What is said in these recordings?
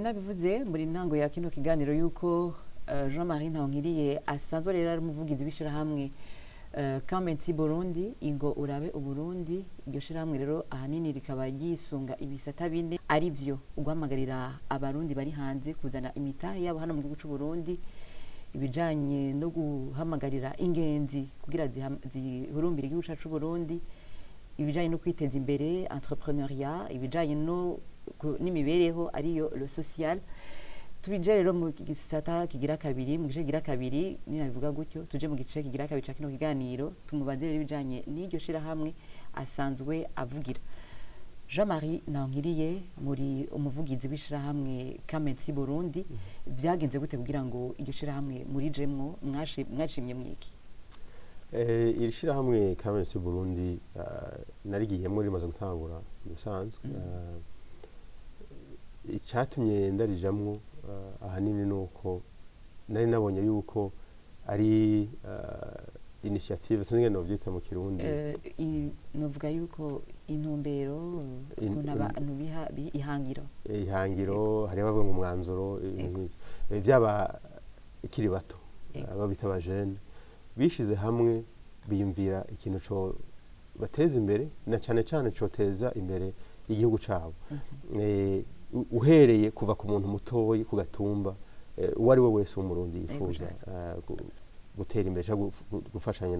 nabivuze muri ntango ya kino kiganiro yuko Jean-Marie Ntahonkiriye asanzwe rero ari umuvugizi w'ishirahamwe Commenti Burundi ingo urabe uburundi. Iryo shirahamwe rero ahanini rikaba yisunga ibisata bine ari byo guhamagarira abarundi bari hanze kuzana imitahe yabo hano mu gihugu cy'u Burundi, ibijanye no guhamagarira ingenzi kugira zihurumbire igihugu cyacu cy'u Burundi, ibijanye no kwiteza imbere entrepreneurship, ibijanye no n'imibereho ariyo le social. Tubije rero mu gisata kigira kabiri, mu gice kigira kabiri ninabivuga gutyo, tuje mu gice kigira kabiri ca kino kiganiro tumubaze rero ibijanye n'iryo shirahamwe asanzwe avugira. Jean-Marie Ntahonkiriye muri umuvugizi w'ishirahamwe Commenti Burundi, vyagenze gute kugira ngo iryo shirahamwe murijemwo mwashimye mwiki? Iri shirahamwe Commenti Burundi narigiyemo rimaze gutangura musanzwe. Icyatumye ndarijamwo ahanini nuko nari nabonye yuko ari initiative singe no byita mu Kirundi, novuga yuko intumbero ukuntu abantu ihangiro hari bavuga ngo umwanzuro byaba ikiri bato babita abajene bishize hamwe biyumvira ikintu cyo bateza imbere na cyane cyane coteza imbere igihugu cabo. Uhereye kuva ku muntu mutoyi ku gatumba uwo ari we wese w'umurundi yifuza gutera imbere cyangwa gufashanya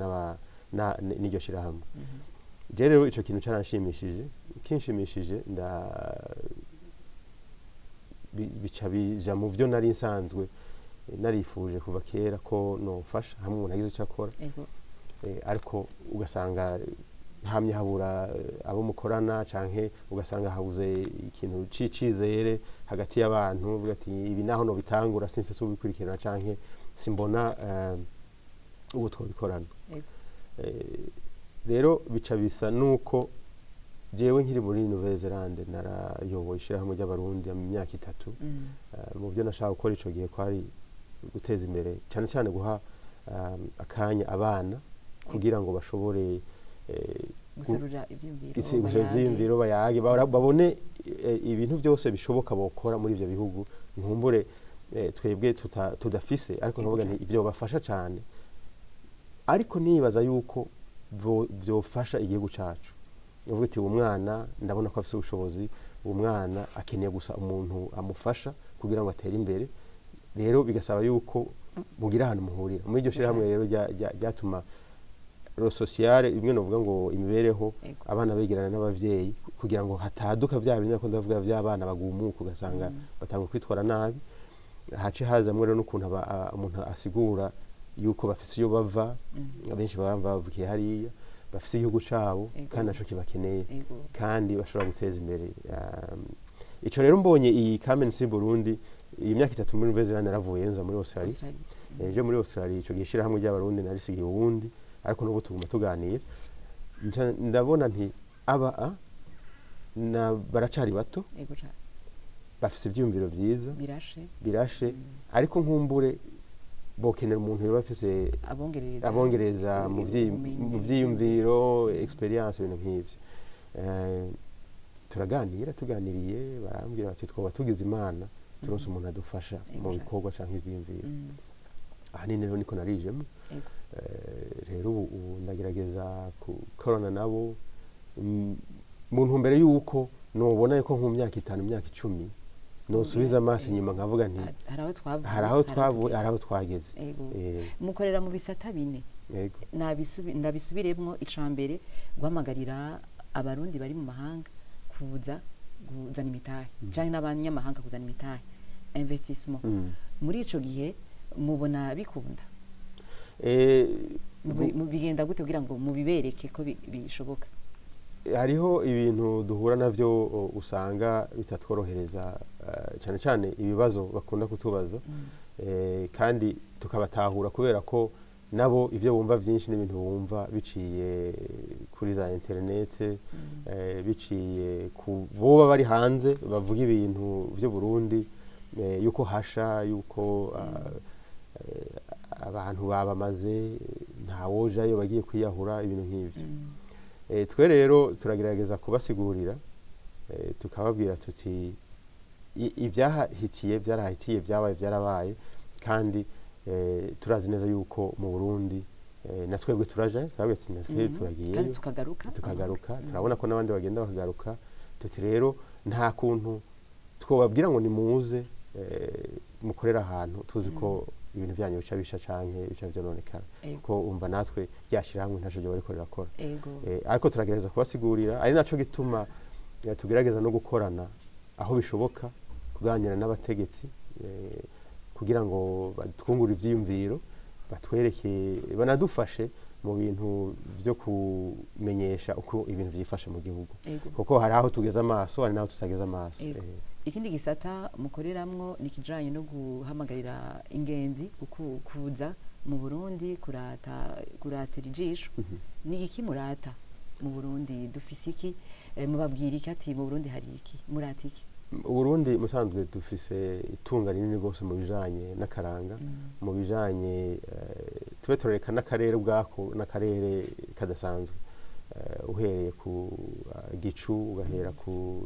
n'iryo shirahamwe. Rero ico kintu kinshimishije bica bija mu byo nari nsanzwe narifuje kuva kera ko nofasha hamwe umuntu agize icyo akora, ariko ugasanga hamye habura abo mukorana canke ugasanga habuze ikintu cicizere hagati y'abantu uvuga ati ibi naho no bitangura simfise ubikurikirana canke simbona ubu twobikorana. Rero bica bisa nuko jewe nkiri muri Nouvelle-Zélande narayoboye ishirahamwe ry'abarundi mu myaka 3. Mu byo nashaka gukora ico gihe kwari guteza imbere cyane cyane guha akanya abana kugira ngo bashobore gusarura ivyiyumviro bayage babone ibintu byose bishoboka bokora muri ivyo bihugu nkumbure twebwe tudafise, ariko nkavuga nti ivyo bafasha cyane, ariko nibaza yuko byofasha igihugu cacu. Uvuga ati umwana ndabona ko afise ubushobozi, umwana akeneye gusa umuntu amufasha kugira ngo atere imbere. Rero bigasaba yuko mugira ahantu muhurira muri iryo shirahamwe. Rero ryatuma ro sociale imwe novuga ngo imibereho abana begerana n'abavyeyi kugira ngo hataduka vya bintu ko ndavuga vy'abana bagumuka ugasanga batanga kwitwara nabi. Haci hazamwe rero n'ukuntu umuntu asigura yuko bafise iyo bava, abenshi bavukiye hariya bafise igihugu cabo kandi naco kibakeneye kandi bashobora guteza imbere. Ico rero mbonye iyi Commenti Burundi iyi myaka 3 muri Nouvelle-Zélande naravuye nza muri Australia. Je muri Australia ico gishira hamwe ry'abarundi narisigiye ubundi, ariko n'ubu tuguma tuganira ndabona nti aba baracari bato bafise ivyumviro vyiza birashe ariko nkumbure bokenera umuntu yabafise abongereza mu vyiyumviro experience ibintu nk'ivyo. Tuganiriye barambwira bati twoba tugize imana turonse umuntu adufasha mu bikorwa canke ivyiyumviro. Ahanini rero niko narijemo. Rero ndagerageza gukorana nabo mu ntumbero yuko nobona yuko nko mu myaka 5 myaka 10 nosubiza amaso inyuma nkavuga nti haraho twageze. Mukorera mu bisata bine. Ndabisubiremwo icambere guhamagarira abarundi bari mu mahanga kuza kuzana imitahe canke n'abanyamahanga kuzana imitahe investissement. Muri ico gihe mubona bikunda bigenda gute kugira ngo mubibereke ko bishoboka? Hariho ibintu duhura navyo usanga bitatworohereza cyane cyane ibibazo bakunda kutubaza, kandi tukabatahura kubera ko nabo ivyo bumva vyinshi n'ibintu bumva biciye kuri za internet, biciye ku boba bari hanze bavuga ibintu vyo Burundi yuko hasha yuko abantu babamaze ntawojayo bagiye kwiyahura ibintu nk'ivyo. Twe rero turagerageza kubasigurira tukababwira tuti ibyahitiye byarahitiye byabaye byarabaye kandi turazi neza yuko mu Burundi na twebwe turaje natwe turagiye kandi tukagaruka turabona ko n'abandi bagenda bakagaruka tuti rero nta kuntu twobabwira ngo nimuze mukorera ahantu tuzi ko ibintu byanyu bica bisha canke bica byononekara ko umva natwe ryashira hamwe ntaco byo bariko rirakora ariko turagereza kubasigurira ari naco gituma tugerageza no gukorana aho bishoboka kuganira n'abategetsi kugira ngo batwungure ivyiyumviro batwereke banadufashe mu bintu byo kumenyesha uko ibintu vyifashe mu gihugu kuko hari aho tugeze amaso hari naho tutageze amaso ikindi gisata mukoreramwo nikijanye no guhamagarira ingenzi kuza mu Burundi kuratira ijisho ni iki murata mu Burundi dufise iki mubabwira iki ati mu Burundi hari iki murata iki Burundi musanzwe dufise itunga rinini rwose mu bijanye n'akaranga mu bijanye tube turereka n'akarere ubwako n'akarere kadasanzwe uhereye ku gicu ugahera ku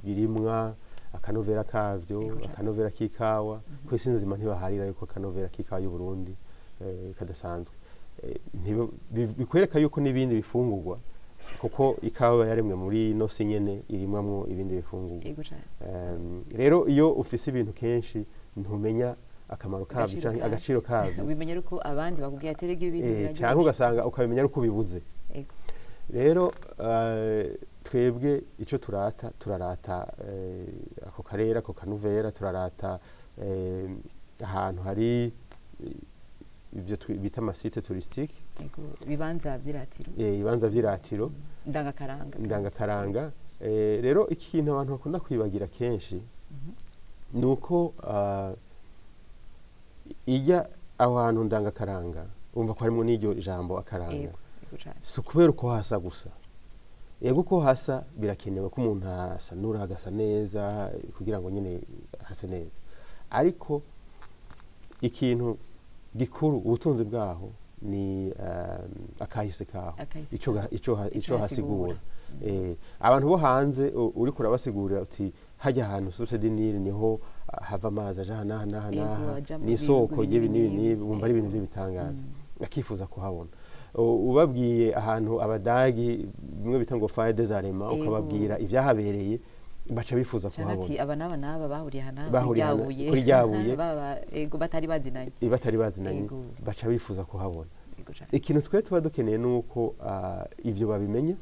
birimwa akanovera kavyo akanovera k'ikawa kwisi nzima ntibaharira yuko akanovera k'ikawa y'u Burundi kadasanzwe bikwereka yuko n'ibindi bifungurwa kuko ikawa yaremwe muri no sinyene irimwamwo ibindi bifungurwa rero iyo ufise ibintu kenshi ntumenya akamaro kabyo canke agaciro kabyo bimenyera uko abandi bakubwiye aterega ibintu canke ugasanga ukabimenya uko bibuze rero twebwe ico turarata ako karere ako kanuvera turarata ahantu hari ibyo bita amasite touristique bibanza vyiratiro ibibanza vyiratiro ndangakaranga rero ikintu abantu bakunda kwibagira kenshi nuko ijya aho hantu ndangakaranga umva ko harimo n'iryo jambo akaranga si kubera uko hasa gusa yego ko hasa birakenewe ko umuntu asanura agasa neza kugira ngo nyine hase neza ariko ikintu gikuru ubutunzi bwaho ni akahise kaho ico hasigura abantu bo hanze uri kurabasigurira uti hajya ahantu source du Nil niho hava amazi aja naha n'isoko y'ibinini bumva ari ibintu by'ibitangaza akifuza kuhabona ubabwiye ahantu abadagi bimwe bita ngo faille des Allemands ukababwira ibyahabereye baca bifuza kuhabona aba naba bahuriye hana kuri ryabuye ego batari bazinanye baca bifuza kuhabona ikintu twe tuba dukeneye nuko ivyo babimenya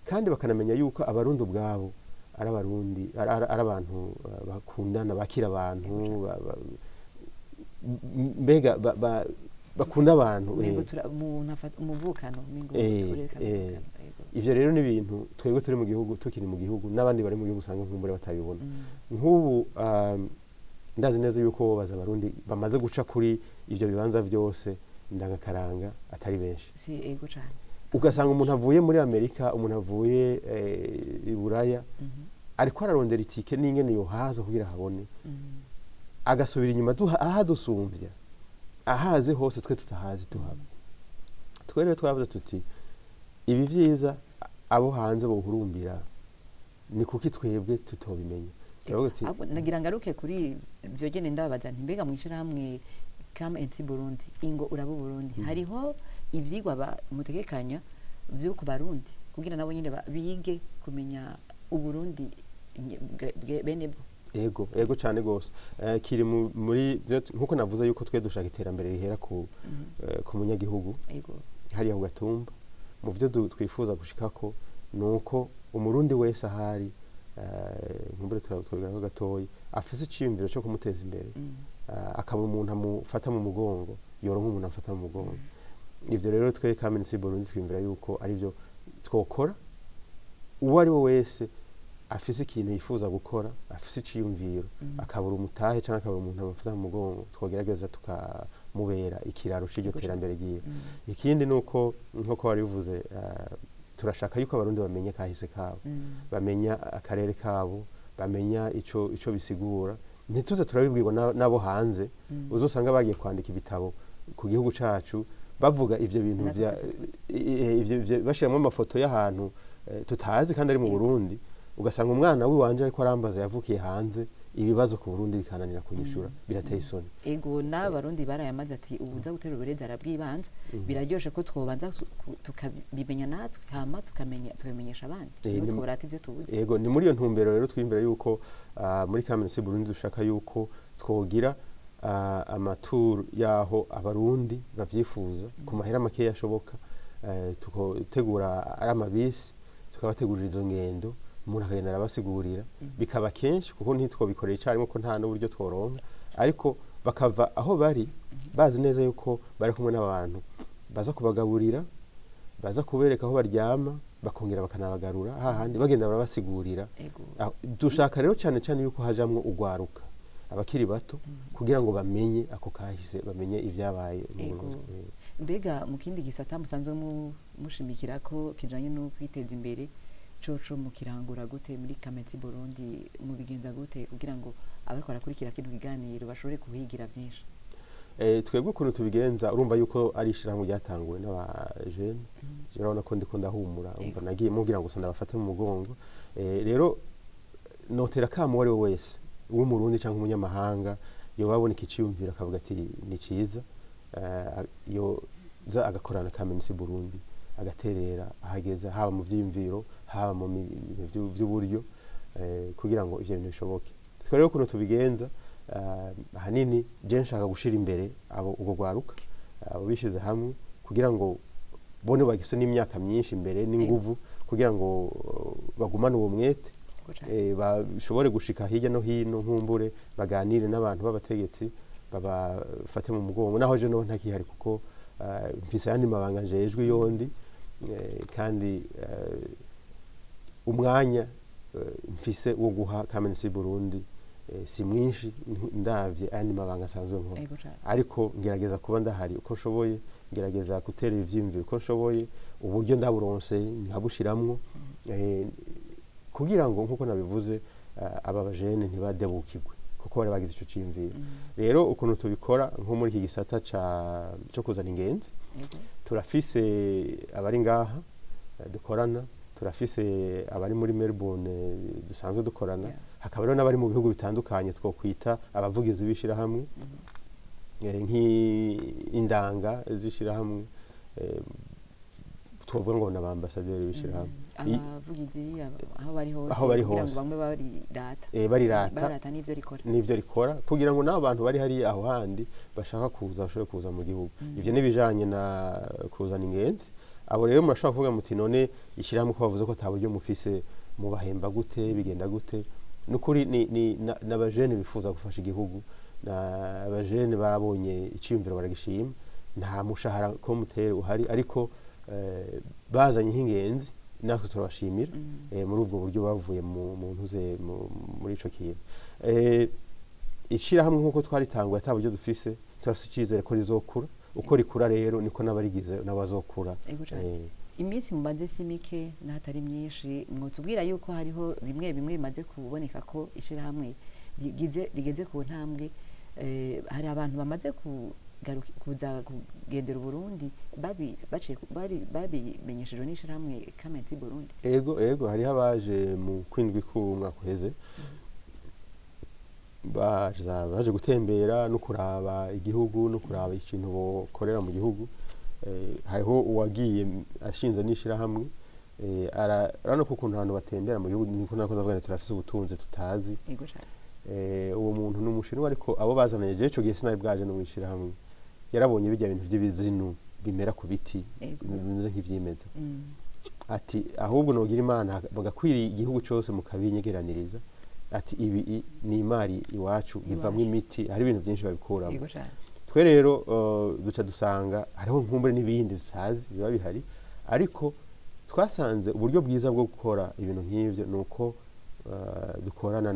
kandi bakanamenya yuko abarundi ubwabo ari abarundi ari abantu bakundana bakira abantu mbega bakunda abantu umuvukano ivyo rero ni ibintu twebwe turi mu gihugu tukiri mu gihugu n'abandi bari mu gihugu usanga nkumbure batabibona nk'ubu ndazi neza yuko baza abarundi bamaze guca kuri ivyo bibanza byose ndangakaranga atari benshi ugasanga umuntu avuye muri Amerika umuntu avuye i Buraya ariko ararondera itike n'ingene yohaza kugira habone agasubira inyuma ahadusumvya ahaze hose twe tutahazi tuhaba twere twavuze tuti ibi vyiza abo hanze bohurumbira ni kuki twebwe tutobimenya nagira ngaruke kuri vyo gene ndababaza nti mbega mwishira hamwe Burundi ingo urabo Burundi hariho ivyigwa mutegekanya vyo ku Barundi kugira nabo nyine bige kumenya uburundi bene bwo ego cyane gose kiri muri nkuko navuze yuko twe dushaka iterambere rihera ku munyagihugu hariya ugatumba mu byo twifuza gushikako nuko umurundi wese ahari nkumbure turabigarako gatoyi afise iciyumviro cyo kumuteza imbere akaba umuntu amufata mu mugongo yoronka umuntu afata mu mugongo ivyo rero twe Burundi twimvira yuko ari byo twokora uwo ari we wese afise ikintu yifuza gukora afise iciyumviro akabura umutahe cyangwa akabura umuntu amufata mu mugongo twogerageza tukamubera ikiraro c'iryo terambere giye ikindi nuko nko wari bivuze turashaka yuko abarundi bamenye kahise kabo bamenya akarere kabo bamenya ico bisigura ntituze turabibwirwa nabo hanze uzosanga bagiye kwandika ibitabo ku gihugu cacu bavuga ivyo bintu bya ivyo bashiramo amafoto y'ahantu tutazi kandi ari mu Burundi ugasanga umwana wiwanje ariko arambaza yavukiye hanze ibibazo ku Burundi bikananira kunyishura birateye isoni. Ego n'abarundi barayamaze ati ubuza gutera uburezi arabwibanza biraryoshe ko twobanza tukabimenya natwe hama tukamenyesha abandi twobarata ivyo tubuze. Ego ni muri iyo ntumbero rero twimbere yuko muri kaminuza Burundi dushaka yuko twogira amaturu yaho abarundi bavyifuza ku mahera make yashoboka, tukotegura ari amabisi tukabategurira izo ngendo umuntu akagenda arabasigurira bikaba kenshi kuko ntitwobikorera icarimwe ko nta n'uburyo tworonka, ariko bakava aho bari bazi neza yuko bari kumwe n'abantu baza kubagaburira, baza kubereka aho baryama, bakongera bakanabagarura hahandi bagenda barabasigurira. Dushaka rero cyane cyane yuko hajamwo ugwaruka abakiri bato kugira ngo bamenye ako kahise, bamenye ivyabaye. Mbega mu kindi gisata musanzwe mushimikira ko kijanye no kwiteza imbere coco mu kirangura gute muri Kameti Burundi mu bigenza gute kugira ngo abariko barakurikira kino kiganiro bashobore kuhigira byinshi? Twebwe ukuntu tubigenza urumva yuko ari ishirahamwe ryatanguwe n'abajene, urabona ko ndiko ndahumura umva nagiye mugira ngo usanda bafate mu mugongo. Rero notera kamo wari wese w'umurundi cyangwa umunyamahanga yo babona ikiciyumvira akavuga ati ni ciza, yo za agakorana Kameti Burundi agaterera ahageza haba mu vyimviro haba mu by'uburyo kugira ngo ivyo bintu bishoboke. Twe rero kuno tubigenza ahanini je nshaka gushira imbere abo ubwo gwaruka abo bishize hamwe kugira ngo bone bagise n'imyaka myinshi imbere n'inguvu kugira ngo bagumane uwo mwete, bashobore gushika hirya no hino nkumbure baganire n'abantu b'abategetsi babafate mu mugongo, naho je no ntakihari kuko mfise yandi mabanga njejwe yondi kandi umwanya mfise wo guha Kaminuza Burundi si mwinshi ndavye andi mabanga asanzwe nkora, ariko ngerageza kuba ndahari uko nshoboye, ngerageza gutera ivyimviro uko nshoboye, uburyo ndaburonse nkabushiramwo kugira ngo nkuko nabivuze aba bajene ntibadebukirwe kuko bari bagize ico ciyumviro. Rero ukuntu tubikora nko muri iki gisata cyo kuzana ingenzi, turafise abari ngaha dukorana, turafise abari muri Melbourne dusanzwe dukorana, hakaba rero n'abari mu bihugu bitandukanye twokwita abavugizi bishira hamwe nk'indanga zishira hamwe, twovuga ngo n'abambasaderi bishira hamwe abavugizi aho bari hose kugira ngo bamwe barirata n'ivyo rikora kugira ngo n'abo bantu bari hari aho handi bashaka kuza bashobore kuza mu gihugu. Ivyo nibijanye na kuzana ingenzi. Abo rero murashobora kuvuga muti none ishyirahamwe ko bavuze ko ataburyo mufise mubahemba gute bigenda gute? Nukuri n'abajene bifuza gufasha igihugu, n'abajene babonye iciyumviro baragishima, nta mushahara ko mutere uhari, ariko bazanye nk'ingenzi natwe turabashimira muri ubwo buryo bavuye mu ntuze muri ico kintu. Ishyirahamwe nk'uko twaritanguye ataburyo dufise, turafise icizere ko rizokura, uko rikura rero niko n'abarigize n'abazokura. Iminsi mumaze si mike n'atari myinshi, mwotubwira yuko hariho bimwe bimaze kuboneka ko ishirahamwe rigeze ku ntambwe, hari abantu bamaze kuza kugendera Burundi babimenyeshejwe n'ishirahamwe Kameti Burundi. Ego hariho abaje mu kwindwi k'umwaka uheze baje gutembera no kuraba igihugu no kuraba ikintu bokorera mu gihugu. Hariho uwagiye ashinze n'ishirahamwe arano kukuntu abantu batembera mu gihugu, niko nako ndavuga turafise ubutunzi tutazi. Uwo muntu n'umushinwa, ariko abo bazanaye je ico gihe sinari bwaje no mwishirahamwe, yarabonye bijya bintu by'ibizinu bimera ku biti bimeze nk'ivyimeza, ati ahubwo nogira Imana bagakwiriye igihugu cyose mukabinyegeraniriza, ati ibi ni imari iwacu bivamwe imiti, hari ibintu byinshi babikuramo. Twe rero duca dusanga hariho nkumbure n'ibindi tutazi biba bihari, ariko twasanze uburyo bwiza bwo gukora ibintu nk'ivyo nuko dukorana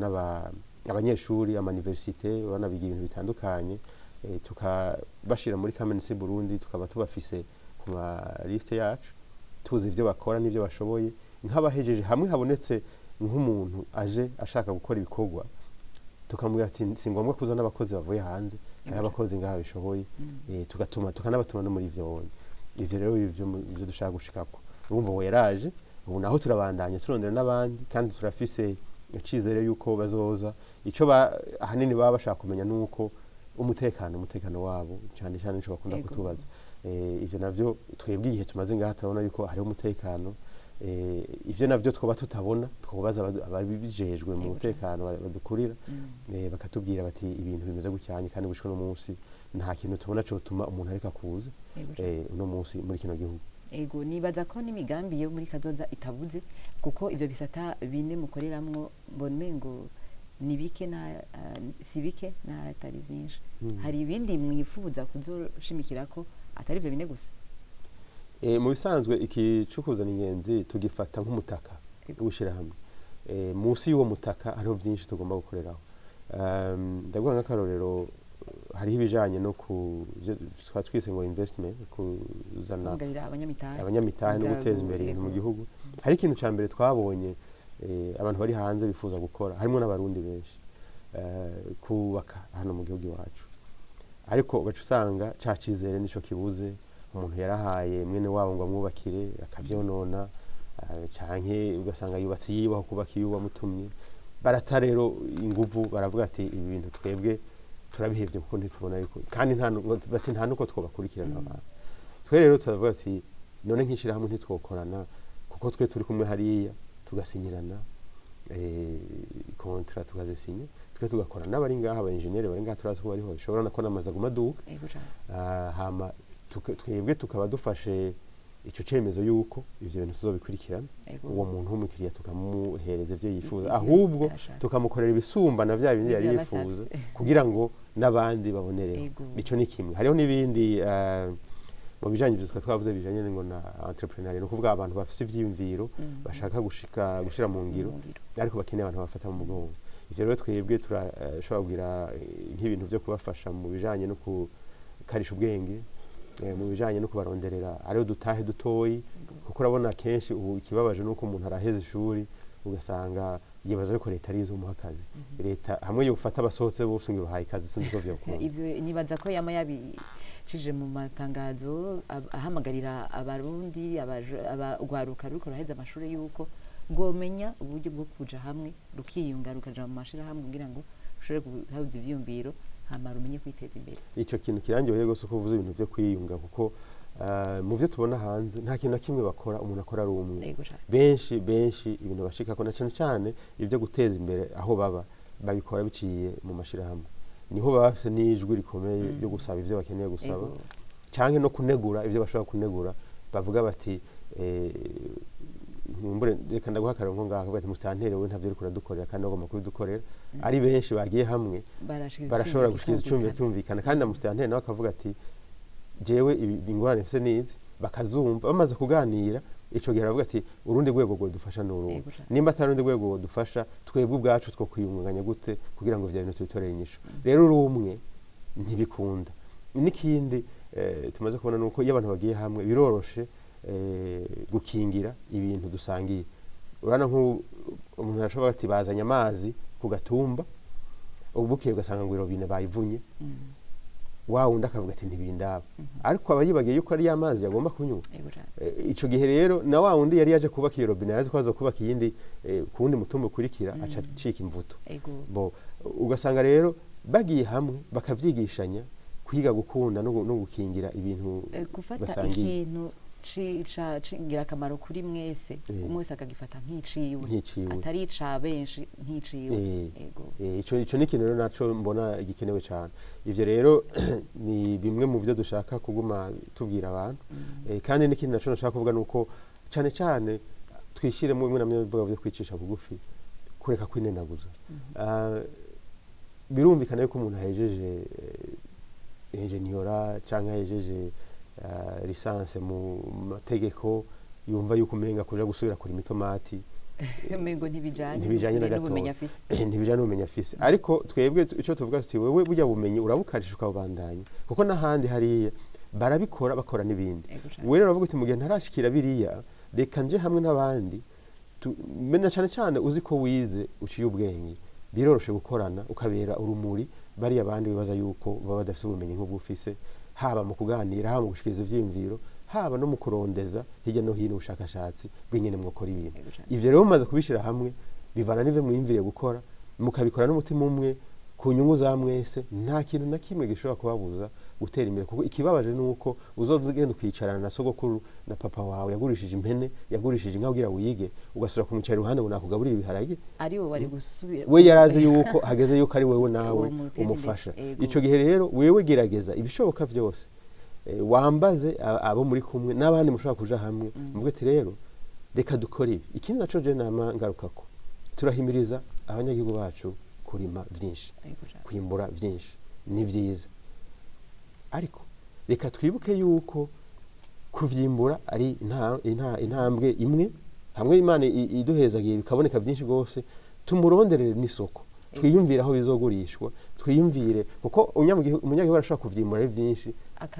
abanyeshuri ama-université banabiga ibintu bitandukanye, tukabashira muri Kaminuza Burundi, tukaba tubafise ku ma liste yacu, tuzi ivyo bakora n'ivyo bashoboye. Nk'abahejeje hamwe habonetse nk'umuntu aje ashaka gukora ibikorwa, tukamubwira ati si ngombwa kuzana abakozi bavuye hanze, abakozi ngaha bishoboye, tukanabatuma no muri ivyo rero ivyo dushaka gushikako. Urumva we yaraje ubu naho turabandanya turondera n'abandi kandi turafise icizere yuko bazoza ico ahanini baba bashaka kumenya nuko umutekano wabo cyane cyane nico bakunda kutubaza ivyo navyo twebwe igihe tumaze ngaha turabona yuko hari umutekano ivyo navyo twoba tutabona twobaza ababijejwe mu mutekano badukurira bakatubwira bati ibintu bimeze gucyanye kandi gushika no munsi nta kintu tubona cyo tuma umuntu areka kuza no munsi muri kino gihugu. Ego nibaza ko n'imigambi yo muri kazoza itabuze kuko ivyo bisata bine mukoreramwo mbone ngo nibike na sibike na atari byinshi hari ibindi mwifuza kuzoshimikira ko atari byo bine gusa. Mu bisanzwe iki cukuzana ingenzi tugifata nk'umutaka gushira hamwe munsi y'uwo mutaka hariho byinshi tugomba gukoreraho. Ndaguha nk'akarorero hariho ibijanye no twise ngo investment kuzana abanyamitahe no guteza imbere ibintu mu gihugu. Hari ikintu ca mbere twabonye abantu bari hanze bifuza gukora harimo n'abarundi benshi kubaka hano mu gihugu iwacu, ariko ugaca usanga ca cizere nico kibuze. Umuntu yarahaye mwene wabo ngo amwubakire akavyonona canke ugasanga yubatse yibaho kubaka iyo bamutumye barata rero inguvu baravuga ati ibi bintu twebwe turabihevye kuko ntitubona yuko kandi nta nuko twobakurikirana abantu. Twe rero turavuga ati none nkishira hamwe ntitwokorana kuko twe turi kumwe hariya tugasinyirana kontra tukazisinya twe tugakorana n'abari ngaha aba engineer bari ngaha turazi ko bariho bishobora no kona amaza gumaduka hama twebwe tukaba dufashe ico cemezo yuko ivyo bintu tuzobikurikirana uwo muntu w'umukiriya tukamuhereza ivyo yifuza ahubwo tukamukorera ibisumba na vya bindi yari yifuza kugira ngo n'abandi babonereho. Ico ni kimwe. Hariho n'ibindi mu bijanye ivyo twavuze bijanye ngo na entrepreneurship no kuvuga abantu bafite ivyiyumviro bashaka gushira mu ngiro ariko bakeneye abantu bafata mu mugongo. Ivyo rero twebwe turashobora kugira nk'ibintu vyo kubafasha mu bijanye no kukarisha ubwenge mu bijanye no kubaronderera ariho dutahe dutoyi kuko urabona kenshi ubu ikibabaje nuko umuntu araheze ishuri ugasanga yibaza yuko leta arizo umuha akazi. Leta hamwe yo gufata abasohotse bose ngo bahaye akazi sinzi ko vyakunda. Ivyo nibaza ko yama yabicije mu matangazo ahamagarira abarundi abagwaruka ruko raheza amashuri yuko bwomenya uburyo bwo kuja hamwe rukiyunga rukaja mu mashira hamwe kugira ngo ushobore guhaza ivyumviro hamara umenye kwiteza imbere. Ico kintu kirangyoheye gose ko uvuze ibintu byo kwiyunga kuko mu byo tubona hanze nta kintu na kimwe bakora umuntu akora ari umwe. Benshi ibintu bashikako na cyane ibyo guteza imbere aho baba babikora biciye mu mashira hamwe. Niho baba bafise n'ijwi rikomeye byo gusaba ivyo bakeneye gusaba canke no kunegura ivyo bashobora kunegura bavuga bati nkumbure reka ndaguhakara ngo ngaho bati mustantere we ntavyo rikora dukorera kandi bagomba kubidukorera ari benshi bagiye hamwe barashobora gushikiza icumbi cyumvikana kandi mustantere nawe akavuga ati jewe ibingorane mfise nizi bakazumva bamaze kuganira ico gihe aravuga ati urundi rwego rwo dufasha n'urundi nimba atarundi rwego rwo dufasha twebwe ubwacu two kwiyunganya gute kugira ngo vya bintu tubitorere inyisho. Rero urumwe ntibikunda. N'ikindi tumaze kubona nuko iyo abantu bagiye hamwe biroroshe gukingira ibintu dusangiye. Urana nk'umuntu arashobora ati bazanye amazi ku gatumba ubukiye ugasanga ngo irobine bayivunye wundi akavuga ati ntibindaba ariko abayibagiye yuko ari amazi yagomba kunywa. Ico gihe rero na wundi yari yaje kubaka iyo robine yazi ko aza kubaka iyindi kuwundi mutumba ukurikira aca cika imvuto bo ugasanga rero bagiye hamwe bakavyigishanya kwiga gukunda no gukingira ibintu basangiye. Ikintu cingira akamaro kuri mwese umwese akagifata nk'iciwe atari ica benshi nk'iciwe. Ico ni ikintu rero naco mbona igikenewe cyane. Ivyo rero ni bimwe mu byo dushaka kuguma tubwira abantu kandi n'ikindi naco nashaka kuvuga nuko cyane twishiremo bimwe namwe byo kwicisha bugufi kureka kwinenaguza. Birumvikana yuko umuntu ahejeje engineera canke ahejeje lisanse mu mategeko yumva yuko umenga kuja gusubira kuri mitomati mengo ntibijanye n'ubumenyi afise ariko twebwe ico tuvuga tuti wewe burya bumenyi urabukarisha ukabandanya kuko n'ahandi hariya barabikora bakora n'ibindi. Wewe rero bavuga uti mu gihe ntarashikira biriya reka nje hamwe n'abandi mena cyane uzi ko wize uciye ubwenge biroroshe gukorana ukabera urumuri bari abandi bibaza yuko baba badafite ubumenyi nk'ubwo ufise haba mu kuganira haba mu gushikiriza ivyiyumviro haba no mu kurondeza hirya no hino ubushakashatsi bw'ingene mwokora ibintu Yego cane. ivyo rero mumaze kubishira hamwe bivana n'ivyo mwiyumviriye gukora mukabikora n'umutima umwe ku nyungu za mwese nta kintu na kimwe gishobora kubabuza gutera imbere kuko ikibabaje nuko uzogenda ukicarana na sogokuru na papa wawe yagurishije impene yagurishije inka kugira wige ugasura kumwicara iruhande ngo nakugaburira ibiharage ari wo bari gusubira we yarazi yuko hageze yuko ari wewe nawe Uwo muteza umufasha imbere. Ego. ico gihe rero wewe gerageza ibishoboka vyose wambaze abo muri kumwe n'abandi mushobora kuja hamwe mvuge ati rero reka dukore ibi ikindi naco je nama ngarukako turahimiriza abanyagihugu bacu kurima vyinshi Yego cane. kwimbura vyinshi ni vyiza ariko reka twibuke yuko kuvyimbura ari intambwe imwe hamwe Imana iduhezagiye bikaboneka vyinshi gose tumuronderere n'isoko twiyumvire aho bizogurishwa twiyumvire kuko umunyagihugu arashobora kuvyimbura ari vyinshi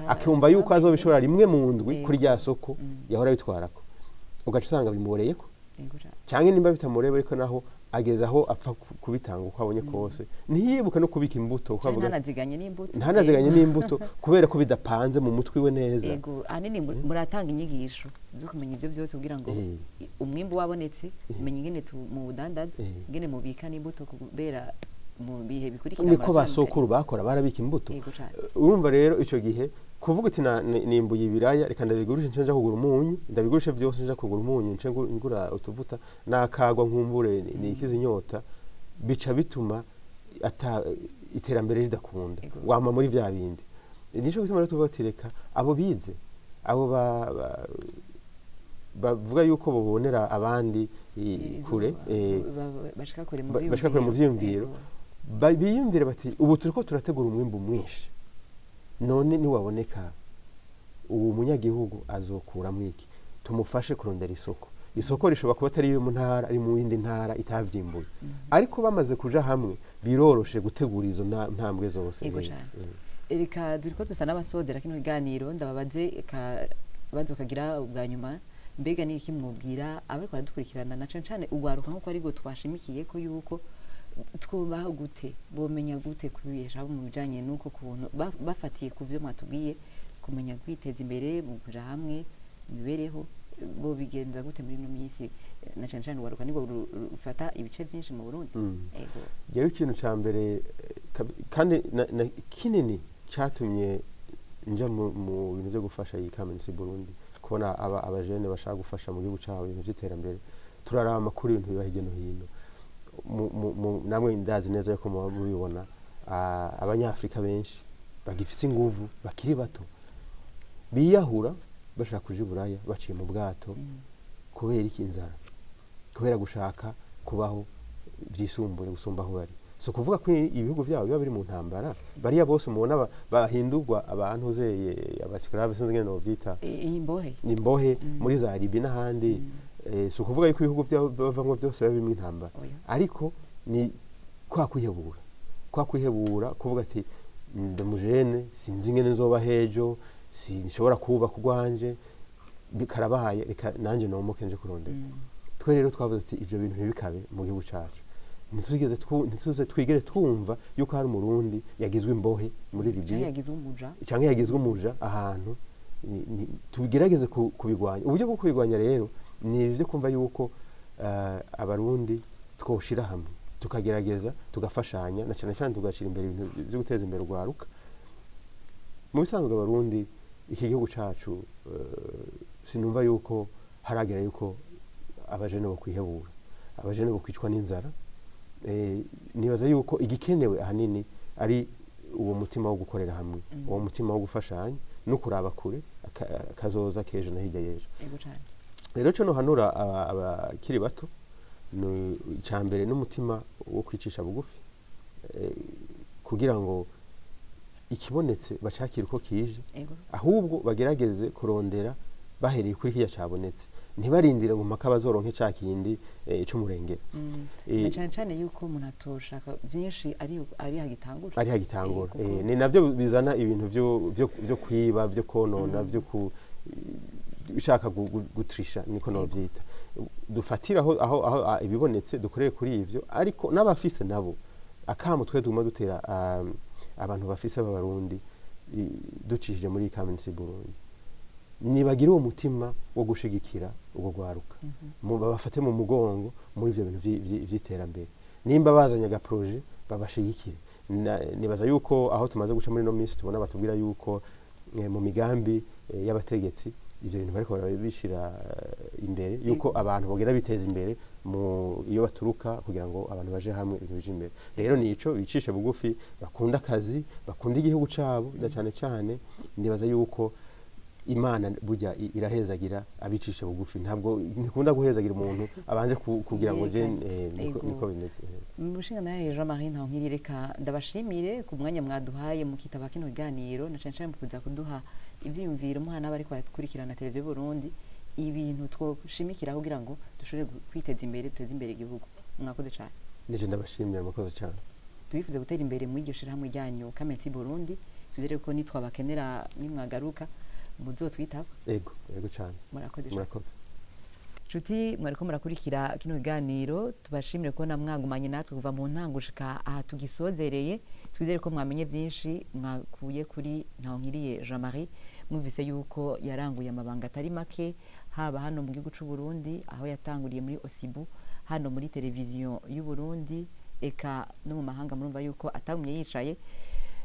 akumva yuko azobishora rimwe mu ndwi kuri rya soko yahora bitwarako ugaca usanga bimuboreyeko Yego cane. canke nimba bitamurebeko naho ageze aho apfa kubitanga uko abonye kose ntiyibuke no kubika imbuto uko avuga ntanaziganye n'imbuto ntanaziganye n'imbuto kubera ko bidapanze mu mutwe we neza Yego ahanini muratanga inyigisho zo kumenya ivyo byose kugira ngo umwimbu wabonetse umenye ingene mu budandaza ingene mubika n'imbuto kubera mu bihe bikurikira niko basokuru bakora barabika imbuto urumva rero ico gihe kuvuga uti nimbuye ibiraya reka ndabigurisha nje kugura umunyu ndabigurisha byose nje kugura umunyu nje ngura utuvuta nakagwa nkumbure nikiza inyota bica bituma iterambere ridakunda wama muri vya bindi nico gituma rero tubatireka abo bize abo bavuga yuko babonera abandi kure bashaka kure mu vyiyumviro biyumvire bati ubu turiko turategura umwimbu mwinshi none niwaboneka ubu munyagihugu azokuramwo iki tumufashe kurondera isoko rishobora kuba atari yo mu ntara ari mu yindi ntara itavyimbuye ariko bamaze kuja hamwe biroroshe gutegura izo ntambwe zose reka duriko dusa n'abasodera kino kiganiro ndababaze bazo kagira ubwa nyuma mbega ni iki mwubwira abariko baradukurikirana na cane ugwaruka nkuko ari go twashimikiye ko yuko twubaho gute bomenya gute kubiyeshaho mu bijanye nuko kuntu bafatiye ku byo mwatubwiye kumenya kwiteza imbere mu kuja hamwe imibereho bo bigenza gute muri no minsi na cane waruka nigo ufata ibice byinshi mu Burundi ego jewe ikintu ca mbere kandi kinini catumye nja mu bintu byo gufasha iyi kamenisi Burundi kubona abajene bashaka gufasha mu gihugu cyawe ibintu by'iterambere turaraba amakuru ibintu biba hirya no hino namwe ndazi neza yuko mubibona abanyafrika benshi bagifite inguvu bakiri bato biyahura bashaka kuja Buraya baciye mu bwato kubera iki inzara kubera gushaka kubaho byisumbuye gusumba aho bari so kuvuga ko ibihugu byabo biba biri mu ntambara bariya bose mubona bahindurwa abantu uzeye abasclave sinzi ngene no byita imbohe muri za Libya n'ahandi so kuvuga yuko ibihugu byabo bavamwe byose biba birimo intambara ariko ni kwa kwihebura kuvuga ati ndamujene sinzi ngene nzoba hejo sinshobora kuba kugwanje bikarabaye reka nanje nomoke nje kurondera twe rero twavuze ati ivyo bintu bibikabe mu gihugu cacu ntituze twigere twumva yuko hari umurundi yagizwe imbohe muri Libya canke yagizwe umuja ahantu tugerageze kubigwanya uburyo bwo kubigwanya rero ni ivyo kumva yuko abarundi twoshira hamwe tukagerageza tugafashanya na cyane tugashira imbere ibintu byo guteza imbere urwaruka mu bisanzwe abarundi iki gihugu cacu sinumva yuko haragera yuko abajene bo kwihebura abajene bo kwicwa n'inzara nibaza yuko igikenewe ahanini ari uwo mutima wo gukorera hamwe uwo mutima wo gufashanya no kuraba kure kazoza kejo na hirya yejo rero cyo no hanura abakiri bato no icambere n'umutima wo kwicisha bugufi kugira ngo ikibonetse bacakira uko kije ahubwo bagerageze kurondera bahereye kuri kiya cabonetse ntibarindire ngo mpaka bazoronke ca kindi c'umurengera cyane yuko umuntu atoshaka byinshi ari hagitangura ni navyo bizana ibintu byo kwiba byo konona byo ushaka gutrisha niko no byita dufatira aho ibibonetse dukoreye kuri ivyo ariko n'abafise nabo akamutwe duma dutera abantu bafise b'abarundi ducishije muri kamenisi Burundi nibagira uwo mutima wo gushigikira ubwo gwaruka babafate mu mugongo muri ivyo bintu vy'iterambere nimba bazanye agaproje babashigikire nibaza yuko aho tumaze guca muri no minsi tubona batubwira yuko mu migambi y'abategetsi ivyo bintu bariko barabishira imbere yuko abantu bogera biteza imbere mu iyo baturuka kugira ngo abantu baje hamwe ibintu bije imbere rero nico bicishe bugufi bakunda akazi bakunda igihugu cabo cyane cyane ndibaza yuko Imana burya irahezagira abicisha bugufi ntabwo nikunda guhezagira umuntu abanje kugira ngo je niko bimeze mushinga naye Jean-Marie Ntahonkiriye reka ndabashimire ku mwanya mwaduhaye mu kitaba kino kiganiro na cyane mu kuza kuduha ivyiyumviro muhana bari kwakurikirana televiziyo Burundi ibintu twoshimikira kugira ngo dushobore kwiteza imbere duteze imbere igihugu mwakoze cyane nije ndabashimira mwakoze cyane tubifuze gutera imbere mu iryo shirahamwe ryanyu Kameti Burundi tuzere ko nitwabakenera nimwagaruka muzotwitaba ego cyane murakoze Nshuti mwariko murakurikira kino kiganiro tubashimire ko namwagumanye natwe kuva mu ntangushika aha tugisozereye twizere ko mwamenye byinshi mwakuye kuri Ntahonkiriye Jean-Marie mwumvise yuko yaranguye amabanga atari make haba hano mu gihugu cy'u Burundi aho yatanguriye muri Osibu hano muri televiziyo y'u Burundi eka no mu mahanga murumva yuko atagumye yicaye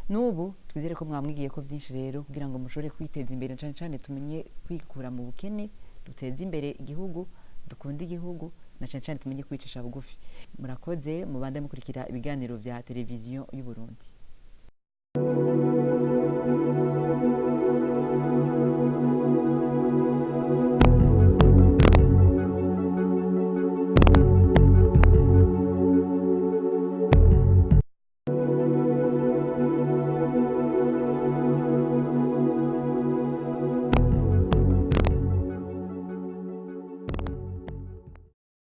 nubu twizere ko mwamwigiye ko byinshi rero kugira ngo mushobore kwiteza imbere cyane cyane tumenye kwikura mu bukene duteze imbere igihugu dukunda igihugu na cyane cyane tumenye kwicisha bugufi murakoze mubande mukurikira ibiganiro vya televiziyo y'u Burundi